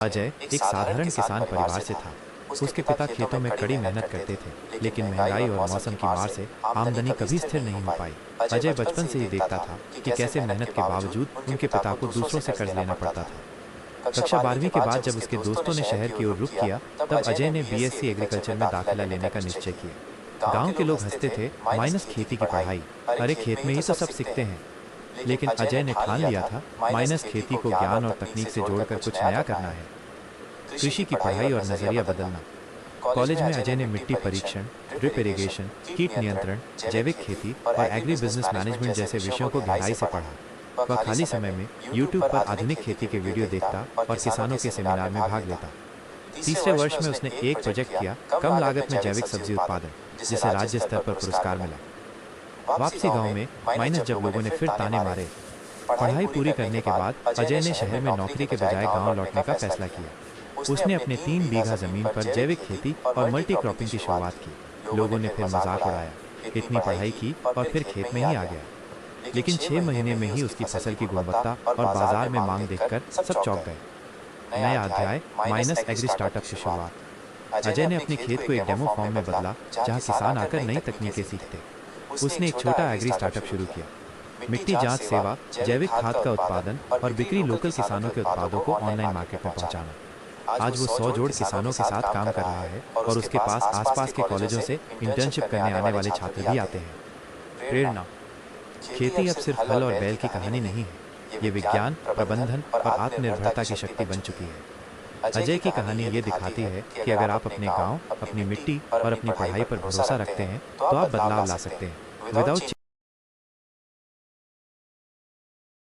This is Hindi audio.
अजय एक साधारण किसान परिवार से था। उसके पिता खेतों में कड़ी मेहनत करते थे, लेकिन महंगाई और मौसम की मार से आमदनी कभी स्थिर नहीं हो पाई। अजय बचपन से ही देखता था कि कैसे मेहनत के बावजूद उनके पिता को दूसरों से कर्ज लेना पड़ता था। कक्षा 12वीं के बाद जब उसके दोस्तों ने शहर की ओर रुख किया, तब अजय ने बीएससी एग्रीकल्चर में दाखिला लेने का निश्चय किया। गांव के लोग हंसते थे, माइनस खेती की पढ़ाई, अरे खेत में ही तो सब सीखते हैं। लेकिन अजय ने ठान लिया था, माइनस खेती को ज्ञान और तकनीक से जोड़कर कुछ नया करना है। कृषि की पढ़ाई और नजरिया बदलना। कॉलेज में अजय ने मिट्टी परीक्षण, ड्रिप इरिगेशन, कीट नियंत्रण, जैविक खेती और एग्री बिजनेस मैनेजमेंट जैसे विषयों को गहराई से पढ़ा। वह खाली समय में यूट्यूब पर आधुनिक खेती के वीडियो देखता और किसानों के सेमिनार में भाग लेता। तीसरे वर्ष में उसने एक प्रोजेक्ट किया, कम लागत में जैविक सब्जी उत्पादन, जिसे राज्य स्तर पर पुरस्कार मिला। वापसी गांव में माइनस जब लोगों ने फिर ताने मारे। पढ़ाई पूरी करने के बाद अजय ने शहर में नौकरी के बजाय गांव लौटने का फैसला किया। उसने अपने 3 बीघा जमीन पर जैविक खेती और मल्टी क्रॉपिंग की शुरुआत की। लोगों ने फिर मजाक उड़ाया, इतनी पढ़ाई की और फिर खेत में ही आ गया। लेकिन 6 महीने में ही उसकी फसल की गुणवत्ता और बाजार में मांग देखकर सब चौंक गए। नया अध्याय, माइनस एग्री स्टार्टअप की शुरुआत। अजय ने अपने खेत को एक डेमो फॉर्म में बदला, जहां किसान आकर नई तकनीकें सीखते। उसने एक छोटा एग्री स्टार्टअप शुरू किया। मिट्टी जांच सेवा, जैविक खाद का उत्पादन और बिक्री, लोकल किसानों के उत्पादों को ऑनलाइन मार्केट में पहुंचाना। आज वो 100 जोड़ किसानों के साथ काम कर रहा है और उसके पास आसपास के कॉलेजों से इंटर्नशिप करने आने वाले छात्र भी आते हैं। प्रेरणा। खेती अब सिर्फ हल और बैल की कहानी नहीं है, ये विज्ञान, प्रबंधन और आत्मनिर्भरता की शक्ति बन चुकी है। अजय की कहानी ये दिखाती है कि अगर आप अपने गांव, अपनी मिट्टी और अपनी पढ़ाई पर भरोसा रखते हैं, तो आप बदलाव ला सकते हैं। विदाउट